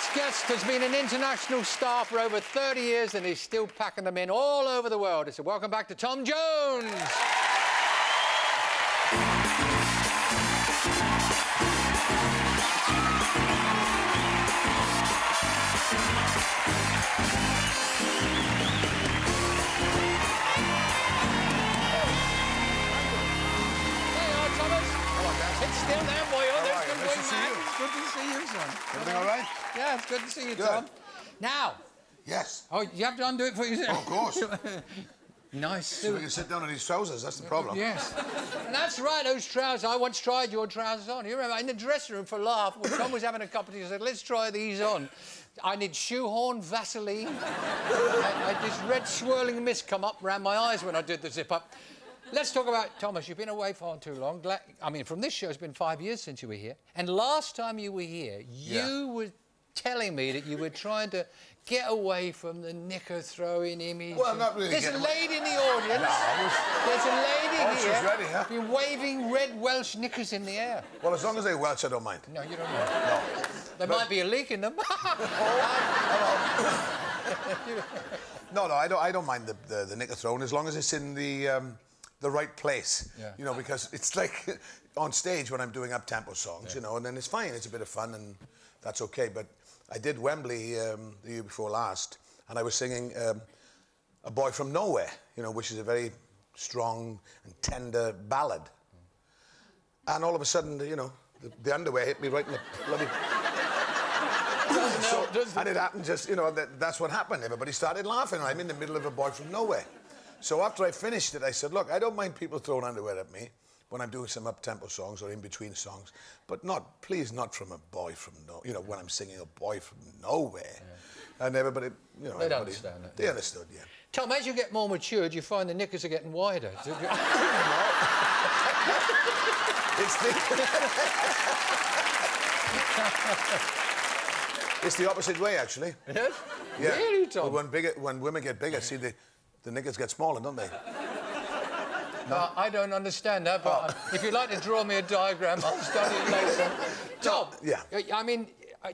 next guest has been an international star for over 30 years and is still packing them in all over the world. So welcome back to Tom Jones. It's still there, boy. Oh, there's good wingman. Good to see you, son. Everything all right? Yeah, it's good to see you, Good. Tom. Now. Yes. Oh, you have to undo it for yourself. Oh, of course. Nice So we can sit down in these trousers, that's the problem. Yes. That's right, those trousers. I once tried your trousers on. You remember, in the dressing room for a laugh, when Tom was having a cup of tea, I said, let's try these on. I need shoehorn, Vaseline. I had this red swirling mist come up around my eyes when I did the zip-up. Let's talk about, Thomas, you've been away far too long. I mean, from this show, it's been 5 years since you were here. And last time you were here, you were telling me that you were trying to get away from the knicker-throwing image. Well, not really. There's a lady in the audience. There's a lady here. She's ready, huh? Been waving red Welsh knickers in the air. Well, as long as they're Welsh, I don't mind. No, you don't mind. No. There might be a leak in them. No, I don't mind the knicker throwing as long as it's in the right place. Yeah. You know, because it's like on stage when I'm doing up-tempo songs, you know, and then it's fine. It's a bit of fun and that's okay. But I did Wembley the year before last, and I was singing A Boy From Nowhere, you know, which is a very strong and tender ballad. And all of a sudden, you know, the underwear hit me right in the bloody... And it happened just, you know, that's what happened. Everybody started laughing. I'm in the middle of A Boy From Nowhere. So after I finished it, I said, look, I don't mind people throwing underwear at me when I'm doing some up-tempo songs or in between songs, but please not from a boy from you know, when I'm singing A Boy From Nowhere. Yeah. And everybody, you know, they'd understand it. They understood, yeah. Tom, as you get more matured, you find the knickers are getting wider. It's the opposite way, actually. Yes? Yeah. Really, Tom? Well, when women get bigger, see, the knickers get smaller, don't they? No, I don't understand that, but if you'd like to draw me a diagram, I'll study it later. Tom, yeah. I mean,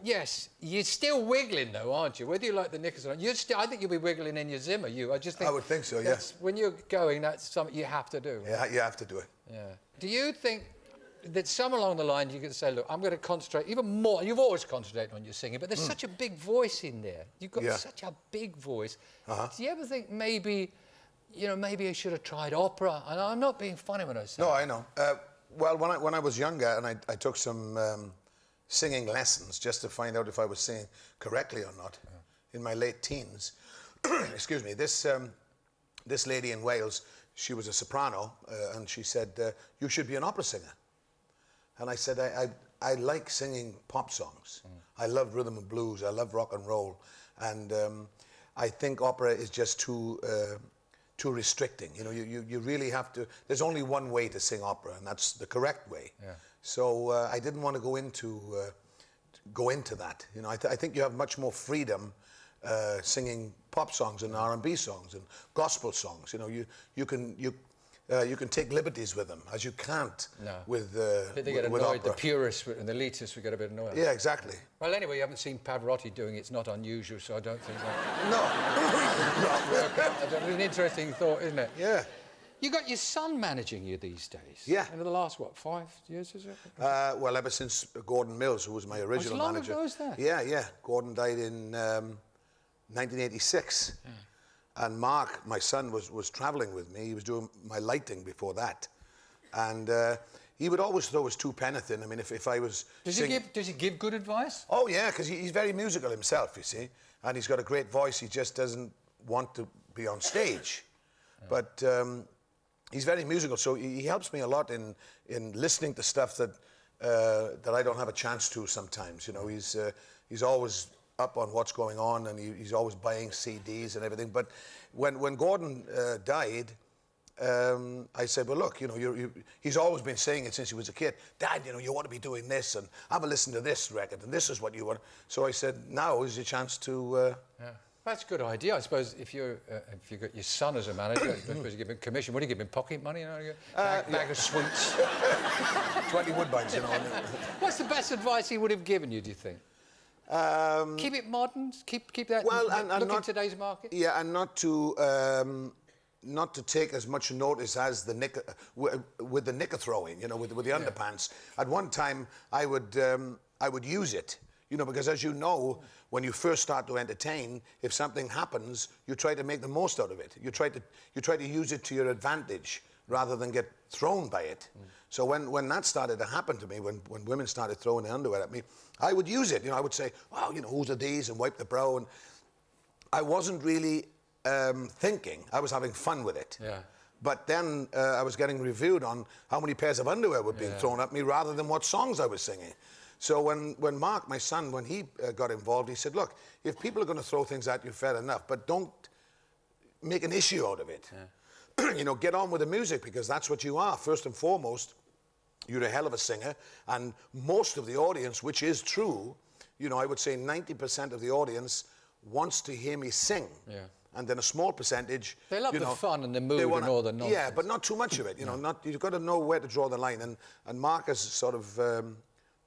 yes, you're still wiggling, though, aren't you? Whether you like the knickers or not, I think you'll be wiggling in your Zimmer, I just think... I would think so, yes. When you're going, that's something you have to do. Right? Yeah, you have to do it. Yeah. Do you think that somewhere along the line you could say, look, I'm going to concentrate even more... You've always concentrated on your singing, but there's such a big voice in there. You've got such a big voice. Do you ever think maybe... You know, maybe I should have tried opera. And I'm not being funny when I say No, I know. Well, when I was younger and I took some singing lessons just to find out if I was singing correctly or not in my late teens. Excuse me. This lady in Wales, she was a soprano, and she said, you should be an opera singer. And I said, I like singing pop songs. I love rhythm and blues. I love rock and roll. And I think opera is just too restricting. You know, you really have to... There's only one way to sing opera, and that's the correct way. Yeah. So I didn't want to go into that. You know, I think you have much more freedom singing pop songs and R&B songs and gospel songs. You know, you can take liberties with them, as you can't with they get annoyed. opera. The purists and the elitists would get a bit annoyed. Yeah, exactly. Well, anyway, you haven't seen Pavarotti doing it. It's not unusual, so I don't think that... No. It's an interesting thought, isn't it? Yeah. You got your son managing you these days. Yeah. In the last, what, 5 years, is it? Well, ever since Gordon Mills, who was my original manager. As long ago as that? Yeah. Gordon died in 1986. Yeah. And Mark, my son, was travelling with me. He was doing my lighting before that. And he would always throw his 2 penneth in. I mean, if I was Does he give good advice? Oh, yeah, because he's very musical himself, you see. And he's got a great voice. He just doesn't want to be on stage. Yeah. But he's very musical, so he helps me a lot in listening to stuff that I don't have a chance to sometimes. You know, he's always up on what's going on, and he's always buying CDs and everything. But when Gordon died, I said, well, look, you know, he's always been saying it since he was a kid. Dad, you know, you ought to be doing this, and have a listen to this record, and this is what you want. So I said, now is your chance to... Yeah. That's a good idea. I suppose if you got your son as a manager, I suppose you give him commission. Would you give him pocket money? You know, bag of sweets. 20 woodbines, you know. What's the best advice he would have given you, do you think? Keep it modern. Keep that. Well, and look not in today's market. Yeah, and not to take as much notice as the with the knicker throwing, you know, with the underpants. At one time, I would use it, you know, because as you know, when you first start to entertain, if something happens, you try to make the most out of it. You try to use it to your advantage rather than get thrown by it. So when that started to happen to me, when women started throwing their underwear at me, I would use it. You know, I would say, "Wow, you know, whose are these?" and wipe the brow. And I wasn't really thinking. I was having fun with it. Yeah. But then I was getting reviewed on how many pairs of underwear were being thrown at me rather than what songs I was singing. So when Mark, my son, when he got involved, he said, "Look, if people are going to throw things at you, fair enough, but don't make an issue out of it. You know, get on with the music because that's what you are. First and foremost, you're a hell of a singer, and most of the audience, which is true, you know, I would say 90% of the audience wants to hear me sing. Yeah. And then a small percentage, They love the fun and the mood and all the nonsense. Yeah, but not too much of it. You know, you've got to know where to draw the line. And Marcus sort of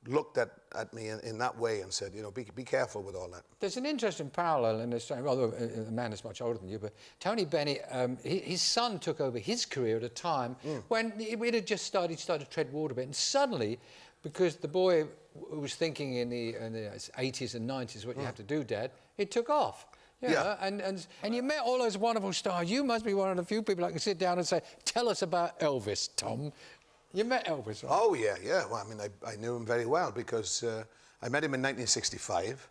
looked at me in that way and said, you know, be careful with all that. There's an interesting parallel in this, although the man is much older than you, but Tony Bennett, his son took over his career at a time when it had just started to tread water a bit, and suddenly, because the boy was thinking in the 80s and 90s what you have to do, Dad, it took off. Yeah. And you met all those wonderful stars. You must be one of the few people that can sit down and say, "Tell us about Elvis, Tom." You met Elvis, right? Oh, yeah. Well, I mean, I knew him very well because I met him in 1965.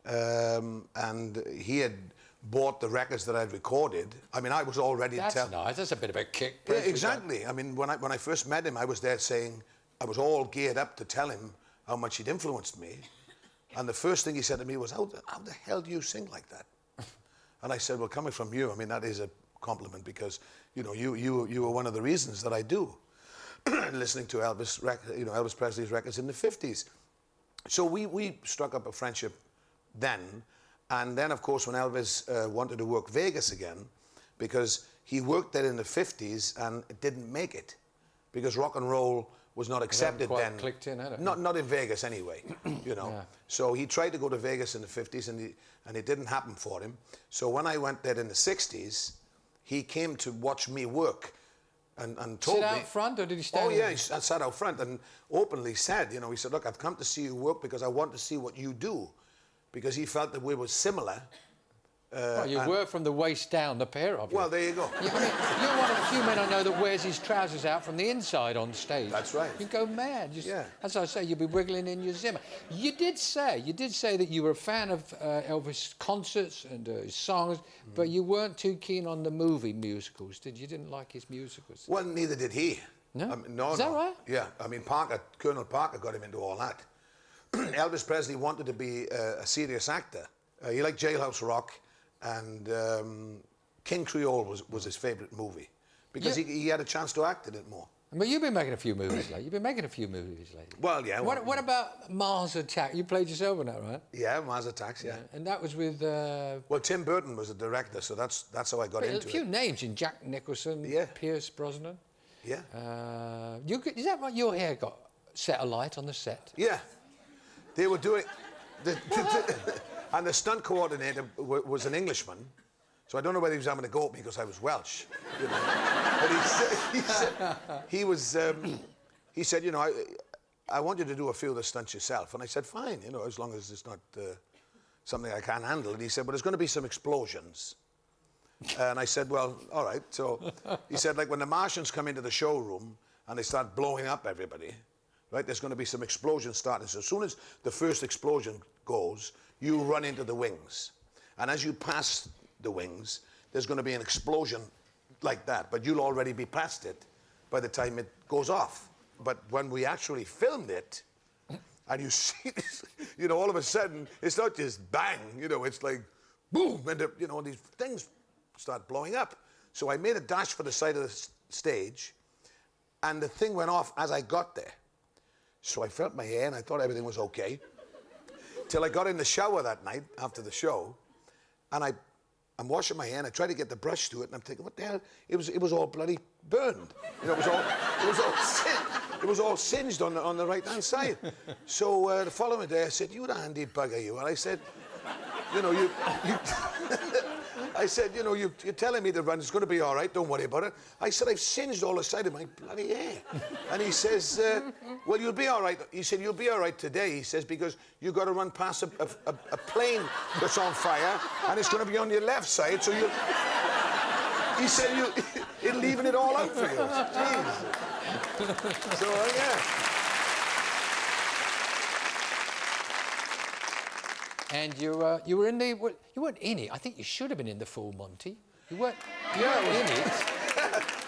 And he had bought the records that I'd recorded. I mean, I was already... That's nice. That's a bit of a kick. Yeah, exactly. I mean, when I first met him, I was there saying... I was all geared up to tell him how much he'd influenced me. And the first thing he said to me was, how the hell do you sing like that? And I said, well, coming from you, I mean, that is a compliment because, you know, you were one of the reasons that I do. Listening to Elvis Presley's records in the 50s. So we struck up a friendship then. And then, of course, when Elvis wanted to work Vegas again, because he worked there in the 50s and it didn't make it, because rock and roll was not accepted then. Clicked in, had it? Not in Vegas anyway, you know. Yeah. So he tried to go to Vegas in the 50s and it didn't happen for him. So when I went there in the 60s, he came to watch me work and told me... Sit out front or did he stand? Oh, yeah, he sat out front and openly said, you know, he said, look, I've come to see you work because I want to see what you do. Because he felt that we were similar. Well, you were from the waist down, the pair of you. Well, there you go. I mean, you're one of the few men I know that wears his trousers out from the inside on stage. That's right. You go mad. Yeah. As I say, you'll be wiggling in your Zimmer. You did say that you were a fan of Elvis concerts and his songs, but you weren't too keen on the movie musicals, did you? You didn't like his musicals? Well, neither did he. No? I mean, no. Is that right? Yeah. I mean, Colonel Parker got him into all that. Elvis Presley wanted to be a serious actor. He liked Jailhouse Rock. And King Creole was his favourite movie because he had a chance to act in it more. But you've been making a few movies lately. Well, yeah. What about Mars Attack? You played yourself in that, right? Yeah, Mars Attacks, yeah. And that was with... Well, Tim Burton was the director, so that's how I got into it. A few names in Jack Nicholson, Pierce Brosnan. Yeah. Is that why your hair got set alight on the set? Yeah. They were doing... And the stunt coordinator was an Englishman, so I don't know whether he was having a go at me because I was Welsh. You know. But he said, you know, I want you to do a few of the stunts yourself. And I said, fine, you know, as long as it's not something I can't handle. And he said, but there's going to be some explosions. And I said, well, all right. So he said, like when the Martians come into the showroom and they start blowing up everybody, right, there's going to be some explosions starting. So as soon as the first explosion goes, you run into the wings. And as you pass the wings, there's going to be an explosion like that, but you'll already be past it by the time it goes off. But when we actually filmed it, and you see this, you know, all of a sudden, it's not just bang, you know, it's like boom, and, you know, these things start blowing up. So I made a dash for the side of the stage, and the thing went off as I got there. So I felt my hair, and I thought everything was okay. Till I got in the shower that night after the show, and I'm washing my hair, and I tried to get the brush to it, and I'm thinking, what the hell? It was all bloody burned. You know, it was all it was all singed on the right-hand side. So the following day, I said, "You the handy bugger, you." And I said, "You know, you I said, "You know, you're telling me to run. It's going to be all right. Don't worry about it." I said, "I've singed all the side of my bloody hair." And he says, "Well, you'll be all right." He said, "You'll be all right today," he says, "because you've got to run past a plane that's on fire, and it's going to be on your left side, so you..." He said, "It'll even it all out for you." Jeez. So, yeah. And you were in the... You weren't in it. I think you should have been in the full Monty. You weren't in it.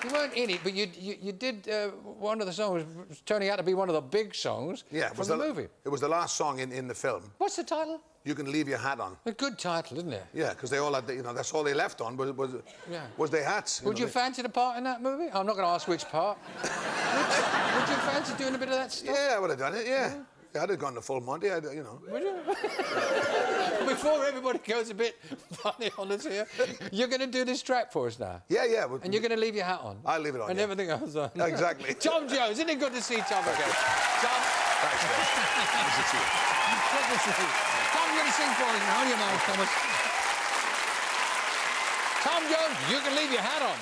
You weren't in it, but you did one of the songs turning out to be one of the big songs from the movie. It was the last song in the film. What's the title? "You Can Leave Your Hat On." A good title, isn't it? Yeah, because they all had, you know, that's all they left on was their hats. Would you fancy the part in that movie? I'm not going to ask which part. would you fancy doing a bit of that stuff? Yeah, I would have done it, yeah. I'd have gone to full Monty, you know. Would you? Before everybody goes a bit funny on us here, you're going to do this track for us now? Yeah, yeah. And you're going to leave your hat on? I'll leave it on, and everything else on? Exactly. Tom Jones, isn't it good to see Tom again? Tom? Thanks, Dave. Good to see you. Good to see you. Tom, you're going to sing for us now. On your mouth, Thomas. Tom Jones, You Can Leave Your Hat On.